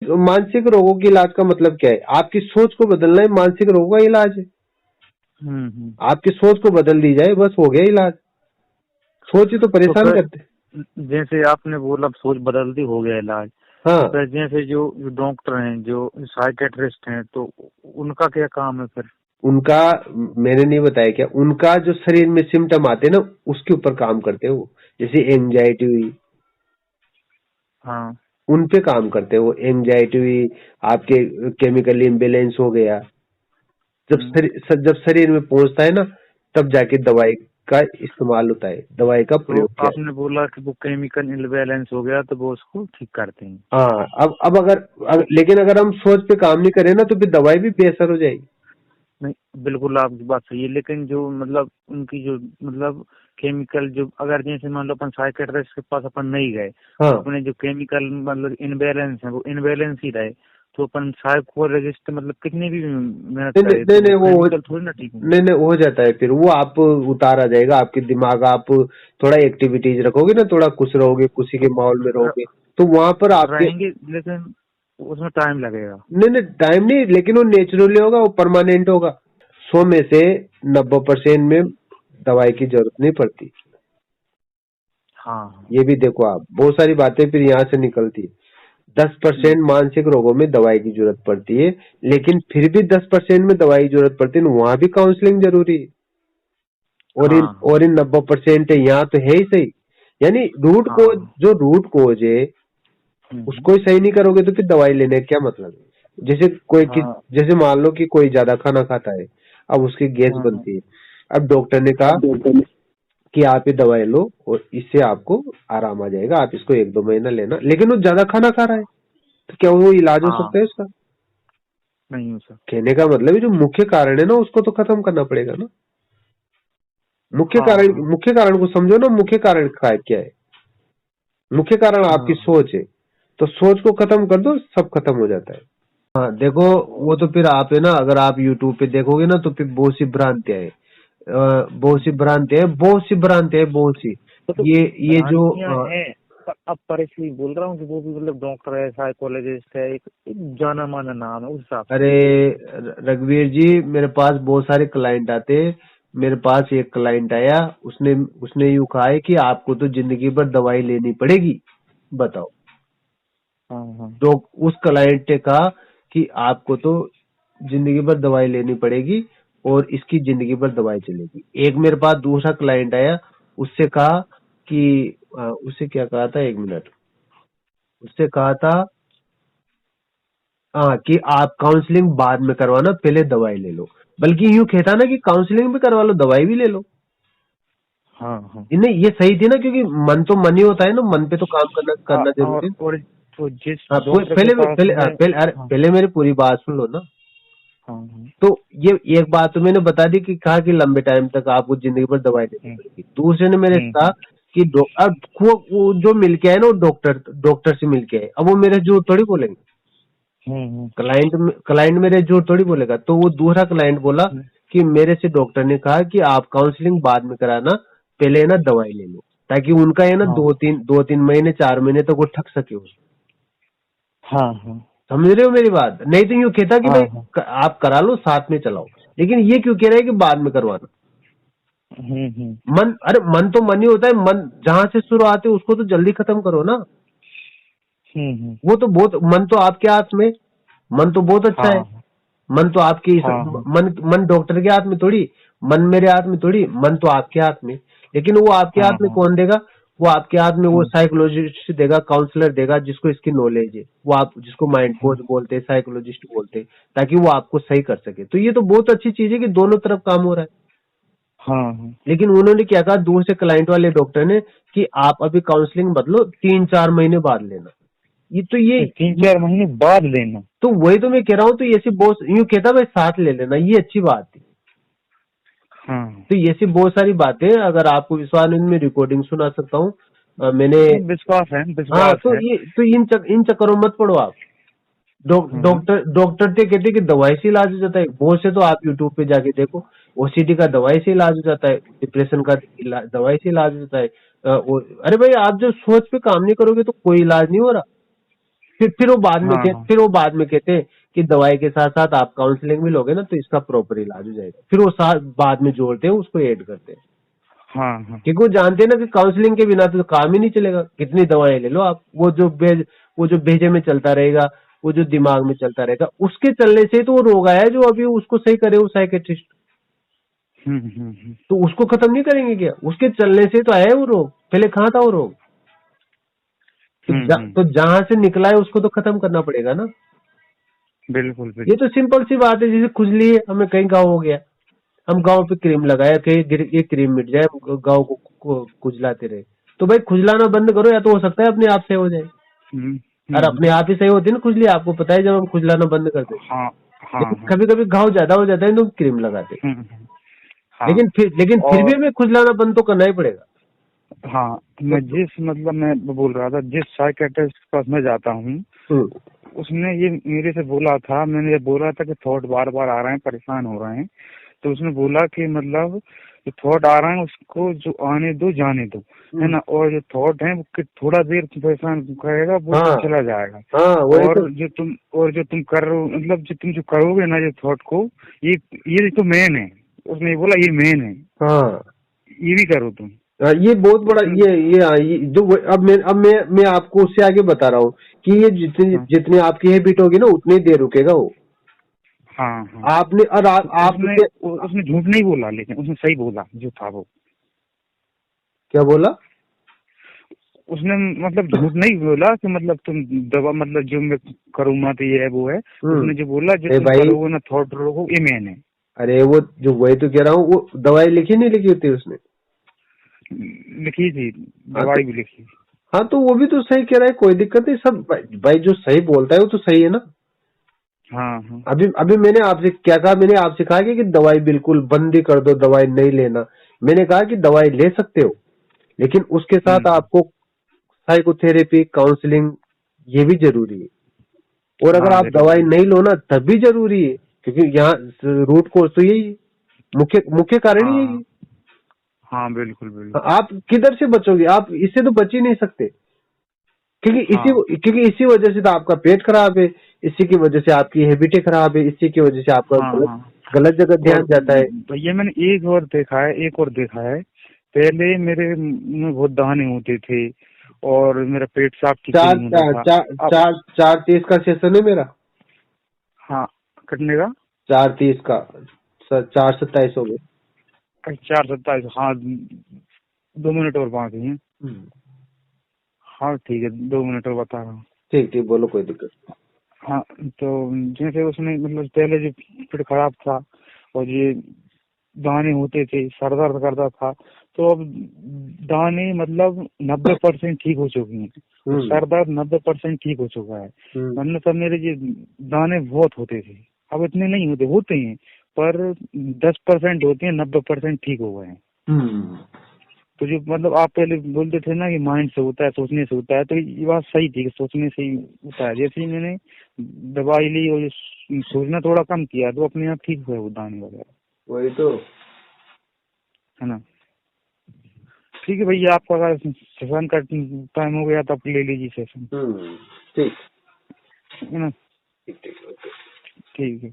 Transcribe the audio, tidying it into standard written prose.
मानसिक रोगों के इलाज का मतलब क्या है? आपकी सोच को बदलना ही मानसिक रोगों का इलाज है। आपकी सोच को बदल दी जाए, बस हो गया इलाज। सोच ही तो तो परेशान फिर करते। जैसे आपने बोला सोच बदलती हो गया इलाज, तो हाँ, फिर जैसे जो डॉक्टर हैं, जो साइकेट्रिस्ट हैं, तो उनका क्या काम है फिर? उनका मैंने नहीं बताया क्या, उनका जो शरीर में सिम्टम आते हैं ना, उसके ऊपर काम करते हैं वो। जैसे एंजाइटी हुई, हाँ। उन पे काम करते हैं वो। एंजाइटी हुई, आपके केमिकल इम्बेलेंस हो गया, हम्म। जब शरीर में पहुंचता है ना, तब जाके दवाई का इस्तेमाल होता है, दवाई का तो प्रयोग किया आपने बोला कि वो केमिकल इम्बैलेंस हो गया तो वो उसको ठीक करते हैं। जाता है। हाँ, अब लेकिन अगर हम सोच पे काम नहीं करें ना, तो फिर दवाई भी बेअसर हो जाएगी। नहीं, बिल्कुल आपकी बात सही है, लेकिन जो मतलब उनकी जो मतलब केमिकल, जो अगर जैसे मान लो अपन साइकेट्रिस्ट के पास अपन नहीं गए, हाँ, अपने जो केमिकल मतलब इनबैलेंस है वो इनबैलेंस ही रहे, तो अपन साइकोलॉजिस्ट मतलब कितनी भी मेहनत नहीं नहीं करे नहीं तो वो नहीं, केमिकल थोड़ी ना ठीक होंगे। नहीं नहीं, हो जाता है फिर वो। आप उतारा जाएगा आपके दिमाग, आप थोड़ा एक्टिविटीज रखोगे ना, थोड़ा खुश रहोगे, खुशी के माहौल में रहोगे, तो वहां पर आपके। रहेंगे, लेकिन उसमें टाइम लगेगा। नहीं नहीं, टाइम नहीं, लेकिन वो नेचुरली होगा, वो परमानेंट होगा। 100 में से 90% में दवाई की जरूरत नहीं पड़ती। हाँ हाँ। ये भी देखो आप, बहुत सारी बातें फिर यहाँ से निकलती है। 10% हम्म। मानसिक रोगों में दवाई की जरूरत पड़ती है, लेकिन फिर भी 10% में दवाई की जरूरत पड़ती है, वहां भी काउंसलिंग जरूरी है। हाँ हाँ। और इन 90% है, यहाँ तो है ही सही। यानी रूट कोज, हाँ। जो रूट कोज है हम्म। उसको ही सही नहीं करोगे तो फिर दवाई लेने का क्या मतलब है? हाँ जैसे मान लो कि कोई ज्यादा खाना खाता है, अब उसकी गैस हाँ। हाँ। बनती है। अब डॉक्टर ने कहा कि आप ये दवाई लो और इससे आपको आराम आ जाएगा, आप इसको 1-2 महीना लेना, लेकिन वो ज्यादा खाना खा रहा है, तो क्या वो इलाज हो सकता हाँ। है उसका? नहीं हो सकता। कहने का मतलब है जो मुख्य कारण है ना, उसको तो खत्म करना पड़ेगा ना। हाँ हाँ। मुख्य कारण को समझो ना, मुख्य कारण क्या है? मुख्य कारण आपकी हाँ। सोच है, तो सोच को खत्म कर दो, सब खत्म हो जाता है। हाँ देखो, वो तो फिर आप है ना, अगर आप यूट्यूब पे देखोगे ना, तो फिर बहुत सी भ्रांतियां है, बहुत सी। तो ये जो भ्रांतियां हैं, पर इसलिए बोल रहा हूँ कि वो भी मतलब डॉक्टर है, साइकोलॉजिस्ट है, एक जाना माना नाम है उस हिसाब से। अरे रघुवीर जी, मेरे पास बहुत सारे क्लाइंट आते हैं। मेरे पास एक क्लाइंट आया, उसने उसने यूं कहा है कि आपको तो जिंदगी भर दवाई लेनी पड़ेगी। बताओ। हाँ हाँ। तो उस क्लाइंट ने कहा कि आपको तो जिंदगी भर दवाई लेनी पड़ेगी और इसकी जिंदगी भर दवाई चलेगी। एक मेरे पास दूसरा क्लाइंट आया, उससे कहा कि उससे क्या कहा था, 1 मिनट, उससे कहा था हाँ कि आप काउंसलिंग बाद में करवाना, पहले दवाई ले लो। बल्कि यूं कहता ना कि काउंसलिंग भी करवा लो, दवाई भी ले लो। हाँ हाँ। नहीं, ये सही थी ना, क्योंकि मन तो मन ही होता है ना, मन पे तो काम करना करना जरूरी है। और तो जिस हाँ, डॉक्टर के पहले पास पहले हाँ, में। पहले अरे हाँ पहले मेरी पूरी बात सुन लो ना। हाँ। हाँ। तो ये एक बात तो मैंने बता दी कि कहा कि लंबे टाइम तक आपको जिंदगी भर दवाई लेनी हम्म। पड़ेगी। दूसरे ने मेरे से कहा हम्म। कि अब वो जो मिलके आए ना, वो डॉक्टर से मिलके आए, अब वो मेरे झूठ थोड़ी बोलेंगे। हम्म। क्लाइंट मेरे झूठ थोड़ी बोलेगा। तो वो दूसरा क्लाइंट बोला हम्म। कि मेरे से डॉक्टर ने कहा कि आप काउंसलिंग बाद में कराना, पहले है ना दवाई ले लो, ताकि उनका है ना हाँ 2-3 महीने 4 महीने तक वो ठक सके उसको। हाँ। हाँ समझ रहे हो मेरी बात? नहीं तो यूं कहता कि हाँ। भाई हाँ। आप करा लो, साथ में चलाओ। लेकिन ये क्यों कह रहा है कि बाद में करवाना? हम्म। मन तो मन ही होता है, मन जहां से शुरुआत है उसको तो जल्दी खत्म करो ना। हम्म। वो तो बहुत, मन तो आपके हाथ में, मन तो बहुत अच्छा है। हाँ मन तो आपके हाँ। हाँ। मन डॉक्टर के हाथ में थोड़ी, मन मेरे हाथ में थोड़ी, मन तो आपके हाथ में। लेकिन वो आपके हाँ। हाथ में हाँ। कौन देगा? वो आपके हाथ में वो हाँ। साइकोलॉजिस्ट देगा, काउंसलर देगा, जिसको इसकी नॉलेज है, वो आप जिसको माइंड हाँ। कोच बोलते हैं, साइकोलॉजिस्ट बोलते हैं, ताकि वो आपको सही कर सके। तो ये तो बहुत अच्छी चीज है कि दोनों तरफ काम हो रहा है। हाँ। हाँ। लेकिन उन्होंने क्या कहा, दूर से क्लाइंट वाले डॉक्टर ने, कि आप अभी काउंसलिंग बदलो, 3-4 महीने बाद लेना। ये तो तो 3-4 महीने बाद लेना। तो वही तो मैं कह रहा हूँ। तो ऐसी बहुत यूं कहता भाई साथ ले लेना, ये अच्छी बात थी। हाँ। तो ऐसी बहुत सारी बातें, अगर आपको विश्वास नहीं, मैं रिकॉर्डिंग सुना सकता हूँ। मैंने नहीं, विश्वास है, हाँ, विश्वास तो है। इन चक्करों में मत पड़ो आप। हाँ। डॉक्टर तो कहते कि दवाई से इलाज हो जाता है, बहुत से तो आप यूट्यूब पे जाके देखो, ओसीडी का दवाई से इलाज हो जाता है, डिप्रेशन का दवाई से इलाज हो जाता है। अरे भाई, आप जब सोच पे काम नहीं करोगे तो कोई इलाज नहीं हो रहा। फिर वो बाद में हाँ हाँ फिर वो बाद में कहते हैं कि दवाई के साथ साथ आप काउंसलिंग भी लोगे ना तो इसका प्रॉपर इलाज हो जाएगा, फिर वो साथ बाद में जोड़ते हैं, उसको ऐड करते हैं। हाँ हाँ। क्योंकि वो जानते हैं ना कि काउंसलिंग के बिना तो काम ही नहीं चलेगा, कितनी दवाएं ले लो आप, वो जो भेजे में चलता रहेगा, वो जो दिमाग में चलता रहेगा, उसके चलने से तो वो रोग आया है जो अभी उसको सही करे वो साइकेट्रिस्ट। हम्म। तो उसको खत्म नहीं करेंगे क्या? उसके चलने से तो आया है वो रोग, पहले कहाँ था वो रोग? हम्म। तो जहां से निकला है उसको तो खत्म करना पड़ेगा ना। बिल्कुल ये बिल्कुल। तो सिंपल सी बात है, जैसे खुजली है, हमें कहीं घाव हो गया, हम गाँव पे क्रीम लगाया कि ये क्रीम मिट जाए, गाँव को खुजलाते रहे। तो भाई खुजलाना बंद करो, या तो हो सकता है अपने आप से हो जाए। हम्म और अपने हम्म। आप ही सही होती है ना खुजली, आपको पता है जब हम खुजलाना बंद कर देते हैं। हाँ हाँ लेकिन हाँ। कभी कभी घाव ज्यादा हो जाता है तो हम क्रीम लगाते हैं। हम्म। हाँ लेकिन फिर भी और हमें खुजलाना बंद तो करना ही पड़ेगा। हाँ, तो, मैं मतलब मैं बोल रहा था, जिस साइकेट्रिस्ट के पास मैं जाता हूँ, हम्म उसने ये मेरे से बोला था, मैंने ये बोला था कि थॉट बार बार आ रहे हैं, परेशान हो रहे हैं। तो उसने बोला कि मतलब जो थॉट आ रहा है उसको जो आने दो, जाने दो, है हम्म, ना, और जो थॉट है वो थोड़ा देर परेशान करेगा, वो हाँ चला जाएगा। हाँ वही तो। और जो तुम कर रहे हो, मतलब जो तुम जो करोगे ना, जो थॉट को, ये ये तो मेन है। उसने ये बोला, ये मेन है, हाँ ये भी करो तुम। ये बहुत बड़ा, उसने ये जो अब मैं आपको उससे आगे बता रहा हूँ कि ये जितनी हाँ जितनी आपकी हैबिट होगी ना उतनी देर रुकेगा वो। हाँ हाँ। आपने और तो उसने आपने उसने झूठ नहीं बोला, लेकिन उसने सही बोला जो था वो। क्या बोला? उसने मतलब झूठ नहीं बोला कि मतलब तुम दवा, मतलब जो मैं करूंगा तो ये है वो है। उसने जो बोला, जो अरे तुम भाई, करोगे ना, थॉट रखो, ये मैन है। अरे वो जो वही तो कह रहा हूँ, वो दवाई लिखी नहीं लिखी होती उसने? लिखी थी, हाँ तो दवाई भी लिखी। हाँ तो वो भी तो सही कह रहा है, कोई दिक्कत नहीं सब। भाई जो सही बोलता है वो तो सही है ना। हाँ हाँ। अभी अभी मैंने आपसे क्या कहा? मैंने आपसे कहा कि दवाई बिल्कुल बंद ही कर दो, दवाई नहीं लेना। मैंने कहा कि दवाई ले सकते हो, लेकिन उसके साथ हम्म। आपको साइकोथेरेपी, काउंसलिंग, ये भी जरूरी है। और अगर हाँ आप दवाई जरूरी है। नहीं लो ना तब भी जरूरी है, क्योंकि यहाँ रूट कोर्स तो यही है, मुख्य मुख्य कारण ही यही हाँ है। हाँ बिल्कुल बिल्कुल। आप किधर से बचोगे? आप इससे तो बच ही नहीं सकते, हाँ क्योंकि इसी वजह से तो आपका पेट खराब है, इसी की वजह से आपकी हैबिटें खराब है, इसी की वजह से आपका हाँ गलत हाँ। गलत जगह और ध्यान जाता है। भैया मैंने एक और देखा है। पहले मेरे में बहुत दाने होते थे, और मेरा पेट साफ ठीक से चार नहीं होता था। चार अब चार 4:30 का सेशन है मेरा। हाँ, कटने का 4:30 का, 4:27 हो गए। 4:27, हाँ 2 मिनट और बाकी हैं। हम्म, हाँ ठीक है, 2 मिनट और बता रहा हूँ। ठीक ठीक, बोलो, कोई दिक्कत हाँ, तो जैसे उसने मतलब पहले जो पेट खराब था, और ये दाने होते थे, सर दर्द करता था, तो अब दाने मतलब 90% ठीक हो चुकी हैं, और नहीं। सर दर्द 90% ठीक हो चुका है। हम्म वरना तब मेरे ये दाने बहुत होते थे, अब इतने नहीं होते, होते हैं पर 10% होते हैं, 90% ठीक हो गए हैं। हम्म तो जो मतलब आप पहले बोलते थे ना कि माइंड से होता है, सोचने से होता है, तो ये बात सही थी कि सोचने से ही होता है। जैसे ही मैंने दवाई ली और ये सोचना थोड़ा कम किया, तो अपने आप ठीक हुए वो दाने वगैरह, वही तो। है ना। ठीक है भैया, आपका अगर सेशन का टाइम हो गया तो आप ले लीजिए सेशन, हम्म, ठीक है ना। ठीक ठीक। ठीक है।